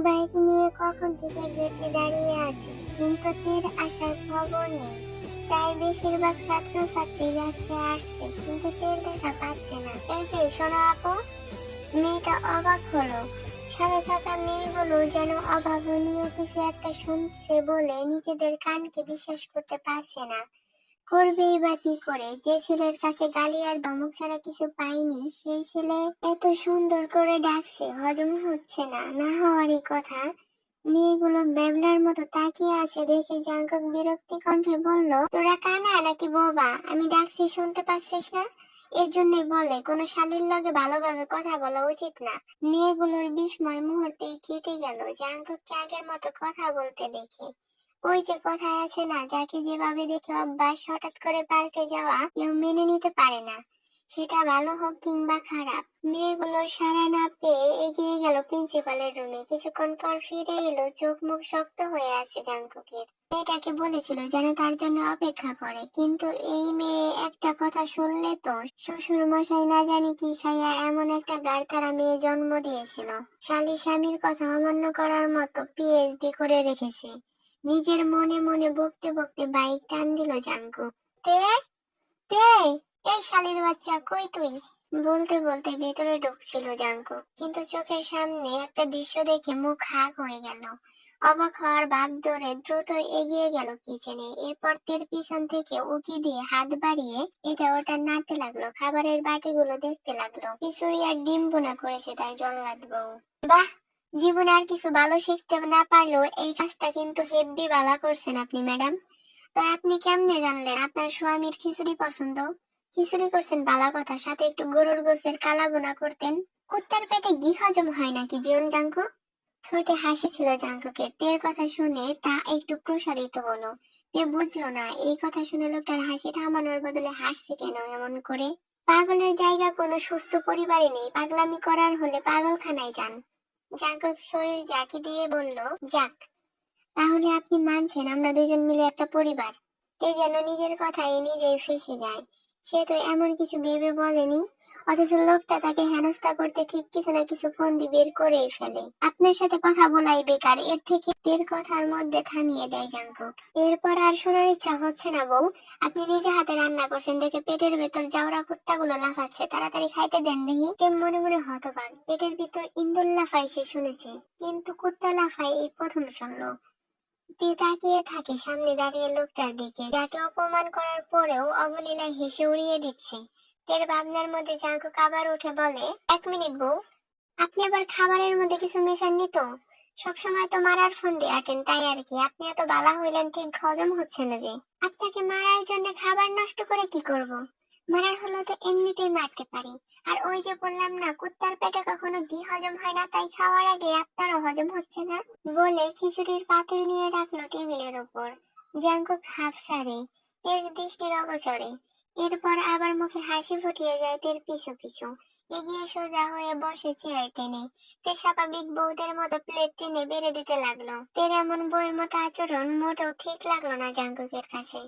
Bike নিয়ে কখন থেকে গেটে দাঁড়িয়ে আছে, কিন্তু তের আসার খবর নেই। তাই বেশিরভাগ ছাত্রছাত্রী যাচ্ছে আসছে, কিন্তু তের দেখা পাচ্ছে না। এই যে শোনো আপু, মেয়েটা অবাক হলো। সাথে থাকা মেয়েগুলো যেন অভাবনীয় কিছু একটা শুনছে বলে নিজেদের কানকে বিশ্বাস করতে পারছে না। করবেই বা কি করে? যে ছেলের কাছে গালি আর ধমক ছাড়া কিছু পাইনি, সেই ছেলে এত সুন্দর করে ডাকছে, হজম হচ্ছে না। না হওয়ারই কথা। মেয়েগুলো বেবলার মতো তাকিয়ে আছে দেখে জাঙ্কক বিরক্তি কণ্ঠে বলল, তোরা কানা নাকি বোবা? আমি ডাকছি শুনতে পাচ্ছিস না? এর জন্যই বলে কোনো শালীর লগে ভালোভাবে কথা বলা উচিত না। মেয়েগুলোর বিস্ময় মুহূর্তেই কেটে গেল জাঙ্কুককে আগের মতো কথা বলতে দেখে। ওই যে কথায় আছে না, যাকে যেভাবে দেখে অভ্যাস হঠাৎ করে পাল্টে যাওয়া কেউ মেনে নিতে পারে না, সেটা ভালো হোক কিংবা খারাপ। মেয়েগুলোর সাড়া না পেয়ে এগিয়ে গেল প্রিন্সিপালের রুমে। কিছুক্ষণ পর ফিরে এলো, চোখ মুখ শক্ত হয়ে আছে জাঙ্কুকের। মেয়েটাকে বলেছিল যেন তার জন্য অপেক্ষা করে, কিন্তু এই মেয়ে একটা কথা শুনলে তো শ্বশুর মশাই না জানি কি খাইয়া এমন একটা গাড়তারা মেয়ে জন্ম দিয়েছিল। শালী স্বামীর কথা অমান্য করার মতো পিএইচডি করে রেখেছে। নিজের মনে মনে বকতে বকতে বাইক টান দিল জাঙ্কুক। তে তে এই শালীর বাচ্চা, কই তুই? বলতে বলতে ভেতরে ঢুকছিল জাঙ্কুক, কিন্তু চোখের সামনে একটা দৃশ্য দেখে মুখ হাঁ হয়ে গেল। অবাক হওয়ার ভাব ধরে দ্রুত এগিয়ে গেল কিচেনে। এরপর তের পিছন থেকে উকি দিয়ে হাত বাড়িয়ে এটা ওটা নাড়তে লাগলো। খাবারের বাটিগুলো দেখতে লাগলো। খিচুড়ি আর ডিম বোনা করেছে তার জল্লাদ বউ। বাহ, জীবনে আর কিছু ভালো শিখতে না পারলেও এই কাজটা কিন্তু হেব্বি ভালো করছেন আপনি ম্যাডাম। তো আপনি কেমনে জানলেন আপনার স্বামীর খিচুড়ি পছন্দ? খিচুড়ি করছেন ভালো কথা, সাথে একটু গরুর গোশতের কালা বোনা করতেন। কুত্তার পেটে ঘি হজম হয় নাকি জীবন জাঙ্কুক? ঠোঁটে হাসি ছিল জাঙ্কুকের। তের কথা শুনে তা একটু প্রসারিত হলো। তে বুঝলো না এই কথা শুনে লোকটার হাসি থামানোর বদলে হাসছে কেন এমন করে। পাগলের জায়গা কোনো সুস্থ পরিবারে নেই, পাগলামি করার হলে পাগলখানায় যান। জাঙ্কুক শরীর জাকি দিয়ে বলল, যাক, তাহলে আপনি মানছেন আমরা দুজন মিলে একটা পরিবার? তে যেন নিজের কথায় নিজেই ফেঁসে যায়। সে তো এমন কিছু ভেবে বলেনি, অথচ লোকটা তাকে হেনস্থা করতে ঠিক কিছু না কিছু ফন্দি বের করেই ফেলে। আপনার সাথে কথা বলাই বেকার, এর থেকে তের কথার মধ্যে থামিয়ে দেয় জাঙ্কুক। এরপর আর শোনার ইচ্ছা হচ্ছে না বউ। আপনি নিজে হাতে রান্না করছেন দেখে পেটের ভেতর জাউরা কুত্তাগুলো লাফাচ্ছে, তাড়াতাড়ি খাইতে দেন দেখি। তে মনে মনে হতবাক, পেটের ভিতর ইন্দুর লাফায় সে শুনেছে, কিন্তু কুত্তা লাফায় এই প্রথম শুনলো। তে তাকিয়ে থাকে সামনে দাঁড়িয়ে লোকটার দিকে, যাকে অপমান করার পরেও অবলীলায় হেসে উড়িয়ে দিচ্ছে। তের ভাবনার মধ্যে জাঙ্কুক আবার উঠে বলে, এক মিনিট বউ, আপনি আবার খাবারের মধ্যে কিছু মেশাননি তো? সবসময় তো মারার ফোন দিয়ে আটেন, তাই আর কি। আপনি এত বালা হইলেন ঠিক হজম হচ্ছে না যে। আপনাকে মারার জন্য খাবার নষ্ট করে কি করব? মারার হলো তো এমনিতেই মারতে পারি। আর ওই যে বললাম না, কুত্তার পেটে কখনো ঘি হজম হয় না, তাই খাওয়ার আগে আপনারও হজম হচ্ছে না। বলে খিচুড়ির পাতিল নিয়ে রাখলো টেবিলের উপর। জাঙ্কুক হাফ ছাড়ে, তের দৃষ্টির অগোচরে। এরপর আবার মুখে হাসি ফুটিয়ে যায় তের পিছু পিছু। এগিয়ে সোজা হয়ে বসে চেয়ার টেনে। তে স্বাভাবিক বউদের মতো প্লেট টেনে বেড়ে দিতে লাগলো। তের এমন বউয়ের মতো আচরণ মোটেও ঠিক লাগলো না জাঙ্কুকের কাছে।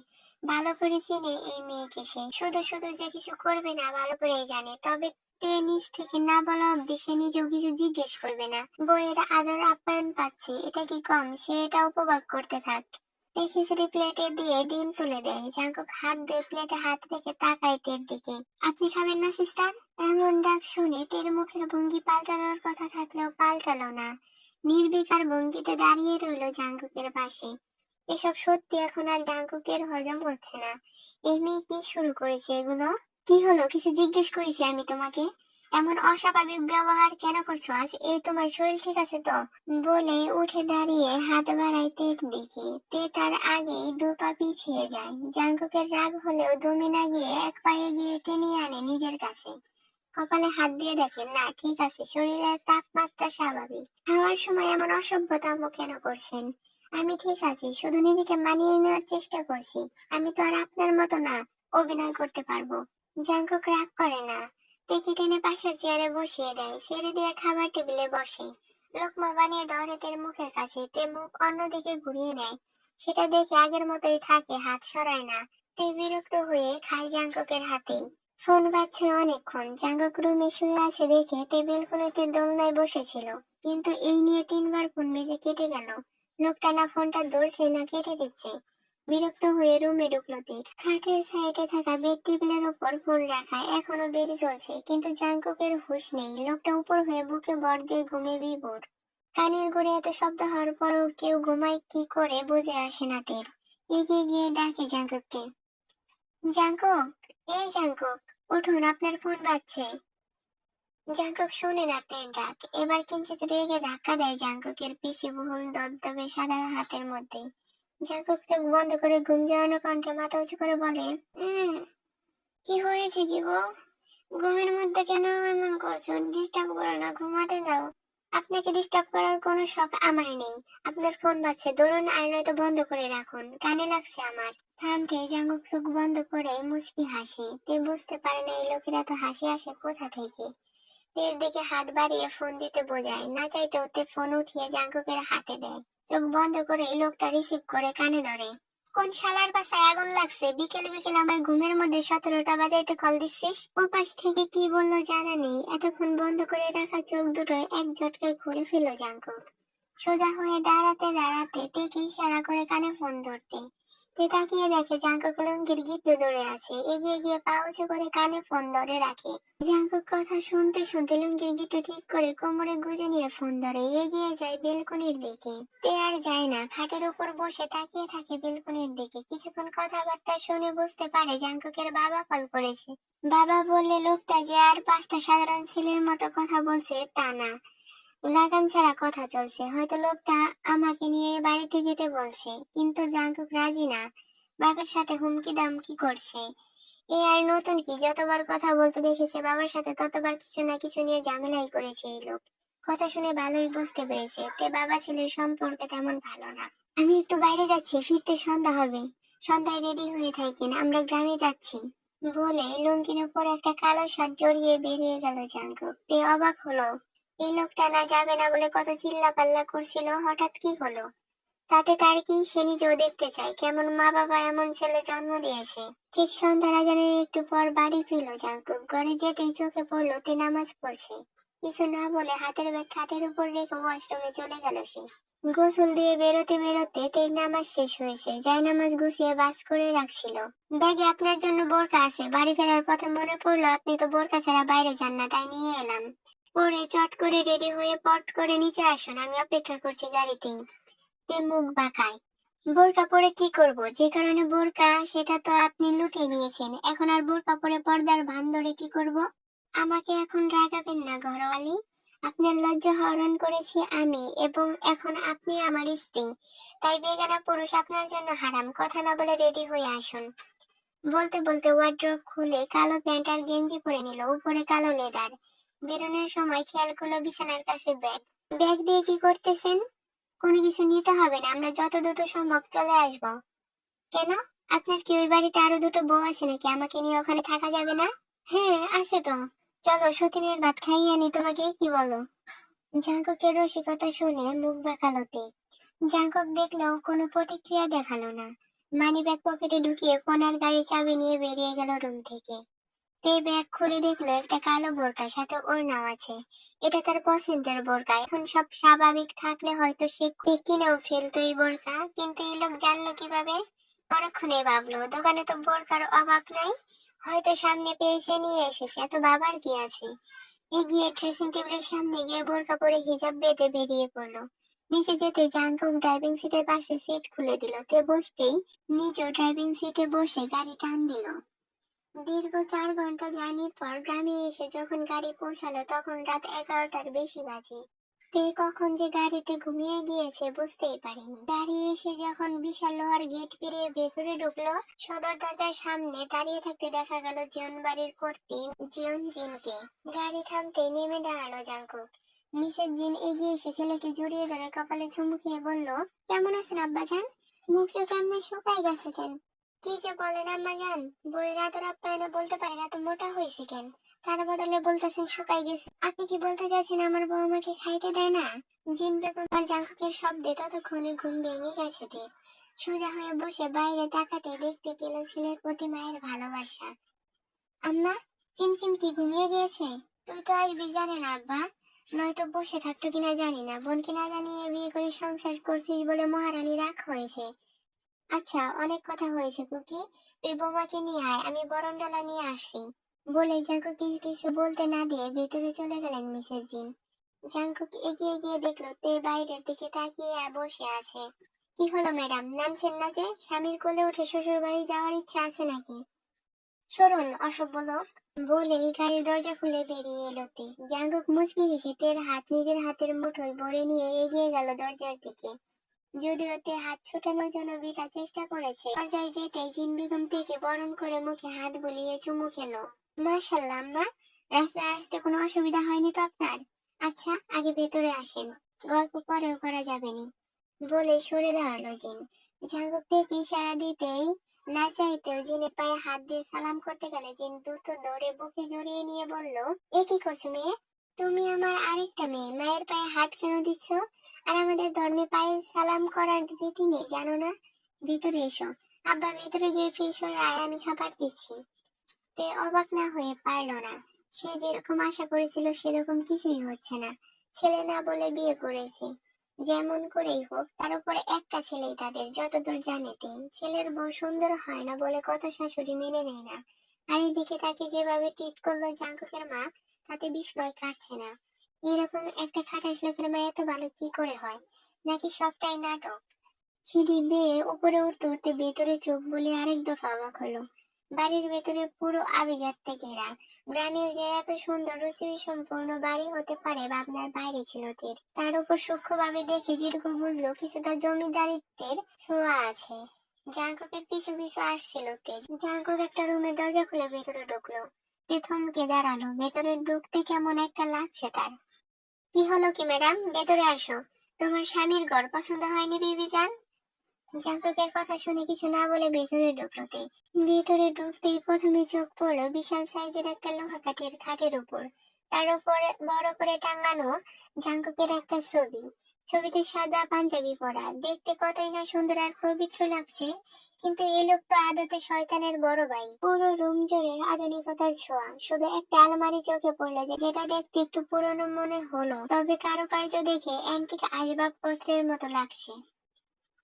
ভালো করে চিনে এই মেয়েকে সে, শুধু শুধু যে কিছু করবে না ভালো করেই জানে। তবে তে নিজ থেকে না বলা অব্দি সে নিজেও কিছু জিজ্ঞেস করবে না। বউয়ের আদর আপ্যায়ন পাচ্ছে, এটা কি কম? সে এটা উপভোগ করতে থাক। এই খিচুড়ি প্লেটে দিয়ে ডিম তুলে দেয়। জাঙ্কুক হাত ধুয়ে প্লেটে হাত রেখে তাকায় তের দিকে। আপনি খাবেন না সিস্টার? এমন ডাক শুনে তের মুখের ভঙ্গি পাল্টানোর কথা থাকলেও পাল্টালো না। নির্বিকার ভঙ্গিতে দাঁড়িয়ে রইল জাঙ্কুকের পাশে। এসব সত্যি এখন আর জাঙ্কুকের হজম হচ্ছে না। এই মেয়ে কি শুরু করেছে এগুলো? কি হলো, কিছু জিজ্ঞেস করেছি আমি তোমাকে? এমন অস্বাভাবিক ব্যবহার কেন করছো আজ? এই তোমার শরীর ঠিক আছে তো? বলে উঠে দাঁড়িয়ে হাত বাড়ায় তের দিকে। তে তার আগেই দু পা পিছিয়ে যায়। জাঙ্কুকের রাগ হলেও দমে না গিয়ে এক পা এগিয়ে টেনে আনে নিজের কাছে। কপালে হাত দিয়ে দেখে, না ঠিক আছে, শরীরের তাপমাত্রা স্বাভাবিক। খাওয়ার সময় এমন অসভ্যতামো কেন করছেন? আমি ঠিক আছি, শুধু নিজেকে মানিয়ে নেওয়ার চেষ্টা করছি। আমি তো আর আপনার মতো না অভিনয় করতে পারবো। জাঙ্কুক রাগ করে না, টেকে টেনে পাশের চেয়ারে বসিয়ে দেয়। ছেড়ে দিয়ে খাবার টেবিলে বসে। লোকমা বানিয়ে ধরে তের মুখের কাছে। তে মুখ অন্যদিকে ঘুরিয়ে নেয়। সেটা দেখে আগের মতোই থাকে, হাত সরায় না। তে বিরক্ত হয়ে খায় জাঙ্কুকের হাতেই। ফোন বাজছে অনেকক্ষণ। জাঙ্কুক রুমে শুয়ে আছে দেখে তে বেলকনিতে দোলনায় বসেছিল, কিন্তু এই নিয়ে তিনবার ফোন লোকটা না ফোনটা ধরছে না কেটে দিচ্ছে। বিরক্ত হয়ে রুমে ঢুকলো তীর। খাটের সাইডে থাকা বেড টেবিলের উপর ফোন রাখা এখনো বেড়ে চলছে, কিন্তু জাঙ্কুকের হুঁশ নেই। লোকটা উপর হয়ে বুকে ভর দিয়ে ঘুমে বিভোর। কানের ঘুরে এত শব্দ হওয়ার পরও কেউ ঘুমায় কি করে বুঝে আসে না তীর। এগিয়ে গিয়ে ডাকে জাঙ্কুককে। জাঙ্কুক, এই জাঙ্কুক, উঠুন, আপনার ফোন বাজছে। জাঙ্কুক শোনে না তীর ডাক। এবার কিঞ্চিত রেগে ধাক্কা দেয় জাঙ্কুকের পেশিবহুল দবদবে সাদা হাতের মধ্যে। জাঙ্কুক চোখ বন্ধ করে ঘুম জড়ানো কণ্ঠে মাথা উঁচু করে বলে, কি হয়েছে কি বউ? ঘুমের মধ্যে কেন এমন করছো? ডিস্টার্ব করো না, ঘুমাতে দাও। আপনাকে ডিস্টার্ব করার কোনো শখ আমার নেই। আপনার ফোন বাজছে, ধরুন, আর নয়তো বন্ধ করে রাখুন, কানে লাগছে আমার। থামতে জাঙ্কুক চোখ বন্ধ করে মুচকি হাসি। তে বুঝতে পারে না এই লোকেরা তো হাসি আসে কোথা থেকে। এর দিকে হাত বাড়িয়ে ফোন দিতে বোঝায়, না চাইতে ওতে ফোন উঠিয়ে জাঙ্কুকের হাতে দেয়। চোখ বন্ধ করে এই লোকটা রিসিভ করে কানে ধরে। কোন শালার বাসায় আগুন লাগছে? বিকেল বিকেল আমার ঘুমের মধ্যে 17টা বাজাইতে কল দিচ্ছিস? ওপাশ থেকে কি বললো জানা নেই। এতক্ষণ বন্ধ করে রাখা চোখ দুটো এক ঝটকায় খুলে ফেলল জাঙ্কুক। সোজা হয়ে দাঁড়াতে দাঁড়াতে তেকে ইশারা করে কানে ফোন ধরতে। তে তাকিয়ে দেখে জাঙ্কুক লুঙ্গির গিট্টু ধরে আছে। এগিয়ে গিয়ে পা উঁচু করে কানে ফোন ধরে রাখে। জাঙ্কুক কথা শুনতে শুনতে লুঙ্গির গিট্টু ঠিক করে কোমরে গুজে নিয়ে ফোন ধরে এগিয়ে যায় বেলকনির দিকে। তে আর যায় না, খাটের উপর বসে তাকিয়ে থাকে বেলকনির দিকে। কিছুক্ষণ কথাবার্তা শুনে বুঝতে পারে জাঙ্কুকের বাবা কল করেছে। বাবা বললে লোকটা যে আর 5টা সাধারণ ছেলের মতো কথা বলছে তা না, লাগাম ছাড়া কথা চলছে। হয়তো লোকটা আমাকে নিয়ে বাড়িতে যেতে বলছে, কিন্তু জাঙ্কুক রাজি না। বাবার সাথে হুমকি দামকি করছে। এ আর নতুন কি, যতবার কথা বলতে দেখেছে বাবার সাথে ততবার কিছু না কিছু নিয়ে ঝামেলাই করেছে এই লোক। কথা শুনে ভালোই বুঝতে পেরেছে তে বাবা ছেলের সম্পর্কে তেমন ভালো না। আমি একটু বাইরে যাচ্ছি, ফিরতে সন্ধ্যা হবে। সন্ধ্যায় রেডি হয়ে থাকেন, আমরা গ্রামে যাচ্ছি। বলে লুঙ্গির উপর একটা কালো শার্ট জড়িয়ে বেরিয়ে গেল জাঙ্কুক। তে অবাক হলো, এই লোকটা না যাবে না বলে কত চিল্লা পাল্লা করছিল, হঠাৎ কি হলো? তাতে তার কি? সে নিজেও দেখতে চায় কেমন মা বাবা এমন ছেলে জন্ম দিয়েছে। ঠিক সন্ধ্যার আজানের একটু পর বাড়ি ফিরল জাঙ্কুক। ঘরে যেতেই চোখে পড়লো তে নামাজ পড়ছে। কিছু না বলে হাতের ব্যাগ খাটের উপর রেখে ওয়াশরুমে চলে গেল সে। গোসল দিয়ে বেরোতে বেরোতে তের নামাজ শেষ হয়েছে। যাই নামাজ গুছিয়ে বাস করে রাখছিল। ব্যাগে আপনার জন্য বোরকা আছে, বাড়ি ফেরার পথে মনে পড়লো আপনি তো বোরকা ছাড়া বাইরে যান না, তাই নিয়ে এলাম। পরে চট করে রেডি হয়ে পট করে নিচে আসুন, আমি অপেক্ষা করছি গাড়িতেই। তে মুখ বাঁকায়। বোরকা পরে কি করব? যে কারণে বোরকা সেটা তো আপনি লুটিয়ে নিয়েছেন, এখন আর বোরকা পরে পর্দার ভান ধরে কি করব? আমাকে এখন রাগাবেন না ঘরওয়ালি। আপনার লজ্জা হরণ করেছি আমি, এবং এখন আপনি আমার স্ত্রী, তাই বেগানা পুরুষ আপনার জন্য হারাম। কথা না বলে রেডি হয়ে আসুন। বলতে বলতে ওয়ার্ড্রোব খুলে কালো প্যান্ট আর গেঞ্জি পরে নিল, উপরে কালো লেদার। বেরোনোর সময় খেয়াল করলো বিছানার কাছে ব্যাগ। ব্যাগ দিয়ে কি করতেছেন? কোনো কিছু নিতে হবে না, আমরা যত দ্রুত সম্ভব চলে আসব। কেন? আপনার কি ওই বাড়িতে আরো দুটো বউ আছে নাকি? আমাকে নিয়ে ওখানে থাকা যাবে না? হ্যাঁ আছে তো, চলো সতীনের ভাত খাইয়ে আনি তোমাকে, কি বলো? জাঙ্কুকের রসিকতা শুনে মুখ বাঁকালো তে। জাঙ্কুক দেখলেও কোনো প্রতিক্রিয়া দেখালো না। মানিব্যাগ পকেটে ঢুকিয়ে ফোন আর গাড়ির চাবি নিয়ে বেরিয়ে গেল রুম থেকে। তে ব্যাগ খুলে দেখলো একটা কালো বোরকা, সাথে ওড়নাও আছে। এটা তার পছন্দের বোরকা। এখন সব স্বাভাবিক থাকলে হয়তো সে কিনেও ফেলতো এই বোরকা, কিন্তু এই লোক জানলো কিভাবে? পরক্ষণে ভাবলো দোকানে তো বোরকার অভাব নাই, হয়তো সামনে পেয়েছে নিয়ে এসেছে, এত ভাবার কি আছে। এগিয়ে ড্রেসিং টেবিলের সামনে গিয়ে বোরকা পরে হিজাব বেঁধে বেরিয়ে পড়লো। নিচে যেতে জাঙ্কুক ড্রাইভিং সিটের পাশে সিট খুলে দিল। তে বসতেই নিজেও ড্রাইভিং সিটে বসে গাড়ি টান দিল। দীর্ঘ 4 ঘন্টা জার্নির পর গ্রামে এসে যখন গাড়ি পৌঁছালো তখন রাত 11টার বেশি বাজে। তে কখন যে গাড়িতে ঘুমিয়ে গিয়েছে বুঝতেই পারেনি। গাড়ি এসে যখন বিশাল লোহার গেট পেরিয়ে ভেতরে ঢুকলো, সদর দরজার সামনে দাঁড়িয়ে থাকতে দেখা গেল জিয়ন বাড়ির কর্ত্রী জিয়ন জিনকে। গাড়ি থামতে নেমে দাঁড়ালো জাঙ্কুক। মিসেস জিন এগিয়ে এসে ছেলেকে জড়িয়ে ধরে কপালে চুমু খেয়ে বলল, কেমন আছেন আব্বাজান? মুখ চোখ এমনি শুকাই গেছে কেন? কি যে বলেন আম্মাজান, বইয়ের আদর আপ্যায়নে বলতে পারেন এত মোটা হয়েছে কেন? তার বদলে বলতেছেন শুকাই গেছে। আপনি কি বলতে চাইছেন আমার বউ আমাকে খাইতে দেয় না? জিন বেগম আর জাঙ্কুকের শব্দে ততক্ষণে ঘুম ভেঙে গেছে তীর। সোজা হয়ে বসে বাইরে তাকাতে দেখতে পেল ছেলের প্রতি মায়ের ভালোবাসা। আম্মা, চিমচিম কি ঘুমিয়ে গিয়েছে? তুই তো আসবি জানে না আব্বা, নয়তো বসে থাকতো কিনা জানি না, বোনকে না জানিয়ে বিয়ে করে সংসার করছিস বলে মহারানী রাগ হয়েছে। আচ্ছা, অনেক কথা হয়েছে কুকি, তুই বৌমাকে নিয়ে আয়, আমি বরণডালা নিয়ে আসছি। বলে জাঙ্কুকে কিছু বলতে না দিয়ে ভেতরে চলে গেলেন মিসেস জিন। জাঙ্কুক এগিয়ে গিয়ে দেখলো তে বাইরের দিকে তাকিয়ে বসে আছে। কি হলো ম্যাডাম, নামছেন না যে? স্বামীর কোলে উঠে শ্বশুর বাড়ি যাওয়ার ইচ্ছা আছে নাকি? সরুন অসভ্য লোক, বলেই গাড়ির দরজা খুলে বেরিয়ে এলো তে। জাঙ্কুক মুচকি হেসে তের হাত নিজের হাতের মুঠোয় ভরে নিয়ে এগিয়ে গেল দরজার দিকে। যদিও তে হাত ছোটানোর জন্য বৃথা চেষ্টা করেছে, দরজায় যেতেই জিন বেগম তেকে বরণ করে মুখে হাত বুলিয়ে চুমু খেলো। মাশাআল্লাহ আম্মা, রাস্তায় আসতে কোনো অসুবিধা হয়নি তো আপনার? আচ্ছা, আগে ভেতরে আসেন, গল্প পরেও করা যাবে নি, বলে সরে দাঁড়ালো জিন। জাঙ্কুক থেকে ইশারা দিতেই না চাইতেও জিনের পায়ে হাত দিয়ে সালাম করতে গেলে জিন দ্রুত দৌড়ে বুকে জড়িয়ে নিয়ে বলল, এ কি করছো মেয়ে? তুমি আমার আরেকটা মেয়ে, মায়ের পায়ে হাত কেন দিচ্ছ? আর আমাদের ধর্মে পায়ে সালাম করার রীতি নেই জানো না? ভিতরে এসো, আব্বা ভিতরে গিয়ে ফ্রেশ হয়ে আয়, আমি খাবার দিচ্ছি। তে অবাক না হয়ে পারল না। সে যেরকম আশা করেছিল সেরকম কিছুই হচ্ছে না। ছেলে না বলে বিয়ে করেছে, যেমন করেই হোক তার উপরে একটা ছেলেই তাদের, যতদূর জানে তিনি। ছেলের বউ সুন্দর হয় না বলে কত শাশুড়ি মেনে নেয় না। আর এদিকে তাকে যেভাবে ট্রিট করলো জাঙ্কুকের মা, তাতে বিস্ময় কাটছে না। এরকম একটা খাটাস লোকের মা এত ভালো কি করে হয়? নাকি সবটাই নাটক? সিঁড়ি বেয়ে উপরে উঠতে উঠতে ভেতরে চোখ বলে আরেক দফা অবাক হলো। বাড়ির ভেতরে পুরো আভিজাত্যে ঘেরা। গ্রামের যে এত সুন্দর রুচি সম্পন্ন বাড়ি হতে পারে ভাবনার বাইরে ছিল তের। তার উপর সূক্ষ্মভাবে দেখে যেটুকু বুঝলো কিছুটা জমিদারিত্বের ছোঁয়া আছে। জাঙ্কুকের পিছু পিছু আসছিল তেজ। জাঙ্কুক একটা রুমের দরজা খুলে ভেতরে ঢুকলো। তে থমকে দাঁড়ালো, ভেতরে ঢুকতে কেমন একটা লাগছে তার। কি হলো কি ম্যাডাম, ভেতরে আসো। তোমার স্বামীর ঘর পছন্দ হয়নি বিবি জান? জাঙ্কুকের কথা শুনে কিছু না বলে ভেতরে ঢুকলো তে। ভেতরে ঢুকতেই প্রথমে চোখ পড়লো বিশাল সাইজের একটা লোহা কাঠের খাটের উপর। তার উপরে বড় করে টাঙানো জাঙ্কুকের একটা ছবি। ছবিতে সাদা পাঞ্জাবি পরা, দেখতে কতই না সুন্দর আর পবিত্র লাগছে। কিন্তু এই লোক তো আদতে শয়তানের বড় ভাই। পুরো রুম জুড়ে আধুনিকতার ছোঁয়া, শুধু একটা আলমারি চোখে পড়লো যেটা দেখতে একটু পুরনো মনে হলো, তবে কারুকার্য দেখে অ্যান্টিক আসবাবপত্রের মতো লাগছে।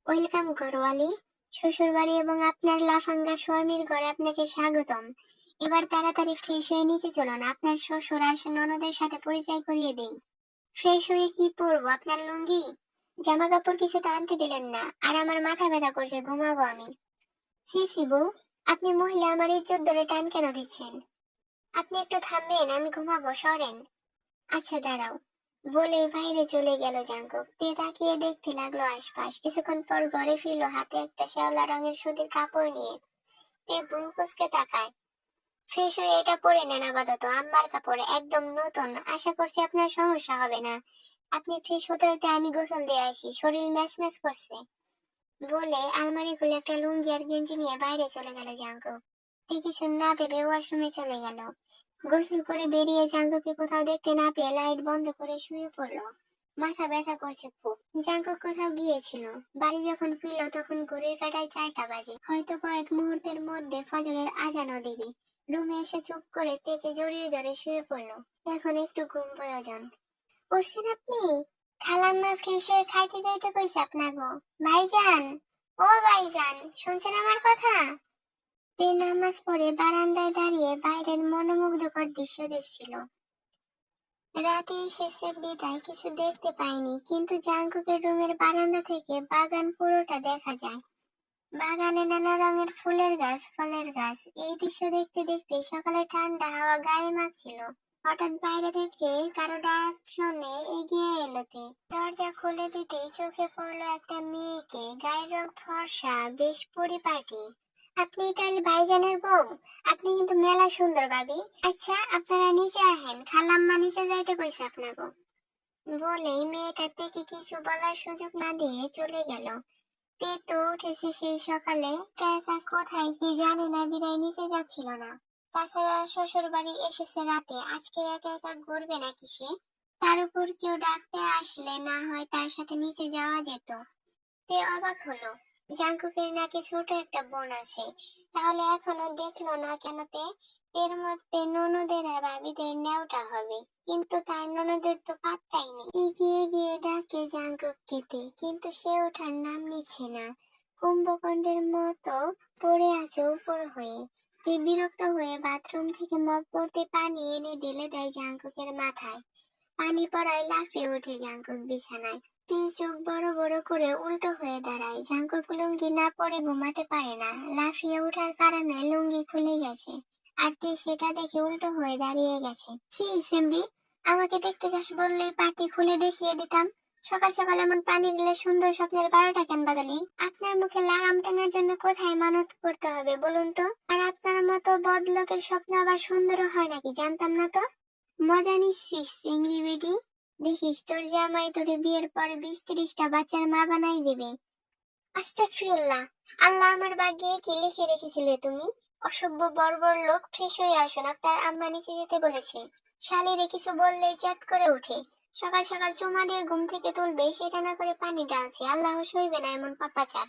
ওয়েলকাম ঘরওয়ালি, শ্বশুর বাড়ি এবং আপনার লাফাঙ্গা স্বামীর ঘরে আপনাকে স্বাগতম। এবার তাড়াতাড়ি ফ্রেশ হয়ে নিচে চলুন, আপনার শ্বশুর আর ননদের সাথে পরিচয় করিয়ে দেই। ফ্রেশ হয়ে কি পরবো, আপনার লুঙ্গি? জামা কাপড় কিছু তো আনতে দিলেন না, আর আমার মাথা ব্যথা করছে, ঘুমাবো আমি। সি সি বউ, আপনি মহিলা আমার ইজ্জত ধরে টান কেন দিচ্ছেন? আপনি একটু থামবেন, আমি ঘুমাবো, সরেন। আচ্ছা দাঁড়াও, বলে বাইরে চলে গেল জাঙ্কুক। তে তাকিয়ে দেখতে লাগলো আশপাশ। কিছুক্ষণ পর ঘরে ফিরলো হাতে একটা শ্যাওলা রঙের সুতির কাপড় নিয়ে। তে ভ্রু কুঁচকে তাকায়। ফ্রেশ হয়ে এটা পরে নেন আপাতত, আম্মার কাপড়, একদম নতুন, আশা করছি আপনার সমস্যা হবে না। আপনি ফ্রেশ হতে হতে আমি গোসল দিয়ে আসি, শরীর ম্যাচ ম্যাচ করছে। বলে আলমারি খুলে একটা লুঙ্গি আর গেঞ্জি নিয়ে বাইরে চলে গেল জাঙ্কুক। তে কিছু না ভেবে ওয়াশরুমে চলে গেল। গোসল করে বেরিয়ে জাঙ্কুকে কোথাও দেখতে না পেয়ে লাইট বন্ধ করে শুয়ে পড়লো। মাথা ব্যথা করছে খুব। জাঙ্কুক কোথাও গিয়েছিল, বাড়ি যখন ফিরলো তখন ঘড়ির কাঁটায় 4টা বাজে। হয়তো কয়েক মুহূর্তের মধ্যে ফজরের আজানও দিবে। রুমে এসে চুপ করে তেকে জড়িয়ে ধরে শুয়ে পড়লো। এখন একটু ঘুম প্রয়োজন। উঠছেন আপনি? খালাম্মা ফ্রেশ হয়ে খাইতে যাইতে কইছে আপনাগো। ভাইজান, ও ভাইজান, শুনছেন আমার কথা? তে নামাজ পড়ে বারান্দায় দাঁড়িয়ে বাইরের মনোমুগ্ধকর দৃশ্য দেখছিল। রাতে এসেছে বিদায় কিছু দেখতে পাইনি, কিন্তু জাঙ্কুকের রুমের বারান্দা থেকে বাগান পুরোটা দেখা যায়। বাগানে নানা রঙের ফুলের গাছ, ফলের গাছ। এই দৃশ্য দেখতে দেখতে সকালে ঠান্ডা হাওয়া গায়ে মাখছিল। হঠাৎ বাইরে থেকে কারো ডাক শুনে এগিয়ে এলো তে। দরজা খুলে দিতেই চোখে পড়লো একটা মেয়েকে, গায়ের রং ফর্সা, বেশ পরিপাটি। আপনি তাহলে ভাইজানের বউ? আপনি কিন্তু মেলা সুন্দর ভাবি। আচ্ছা, আপনারা নিচে আহেন, খালাম্মা নিচে যাইতে কইছে আপনাকে। বলেই মেয়েটা থেকে কিছু বলার সুযোগ না দিয়ে চলে গেল। তে তো উঠেছে সেই সকালে, একা একা কোথায় কি জানে না, বিদায় নিচে যাচ্ছিল না। তাছাড়া শ্বশুর বাড়ি এসেছে রাতে, আজকে একা একা ঘুরবে নাকি সে? তার উপর কেউ ডাকতে আসলে না হয় তার সাথে নিচে যাওয়া যেত। তে অবাক হলো, জাঙ্কুকের নাকি ছোট একটা বোন আছে, তাহলে এখনো দেখলো না কেন তে? এর মধ্যে ননদের আর ভাবিদের নেওটা হবে, কিন্তু তার ননদের তো পাত্তাই নেই। এগিয়ে গিয়ে ডাকে জাঙ্কুককে, কিন্তু সে ওঠার নাম নিচ্ছে না। কুম্ভকর্ণের মতো পড়ে আছে উপর হয়ে। তে বিরক্ত হয়ে বাথরুম থেকে মগ ভর্তি পানি এনে ঢেলে দেয় জাঙ্কুকের মাথায়। পানি পড়ায় লাফিয়ে ওঠে জাঙ্কুক বিছানায়। তে চোখ বড় বড় করে উল্টো হয়ে দাঁড়ায়। জাঙ্কুক লুঙ্গি না পরে ঘুমাতে পারে না। লাফিয়ে ওঠার কারণে লুঙ্গি খুলে গেছে, আর তে সেটা দেখে উল্টো হয়ে দাঁড়িয়ে গেছে। সি সিম্বি, আমাকে দেখতে চাস বললেই পাটি খুলে দেখিয়ে দিতাম। সকাল সকাল এমন পানি দিলে সুন্দর স্বপ্নের 12টা কেন বাজালি? আপনার মুখে লাগাম টানার জন্য কোথায় মানত করতে হবে বলুন তো? আর আপনার মতো বদলোকের স্বপ্ন আবার সুন্দরও হয় নাকি জানতাম না তো। মজা নিচ্ছিস চিংড়ি বেডি? দেখিস তোর জামাই তোরে বিয়ের পর 20-30টা বাচ্চার মা বানাই দেবে। আস্তাগফিরুল্লাহ। আল্লাহ আমার ভাগ্যে কি লিখে রেখেছিলে তুমি? অসভ্য বর্বর লোক, ফ্রেশ হয়ে আসুন, আপনার আম্মা নিচে যেতে বলেছে। শালিরে কিছু বললেই চ্যাট করে ওঠে। সকাল সকাল চুমা দিয়ে ঘুম থেকে তুলবে সেটা না করে পানি ঢালছে। আল্লাহ সইবে না এমন পাপাচার।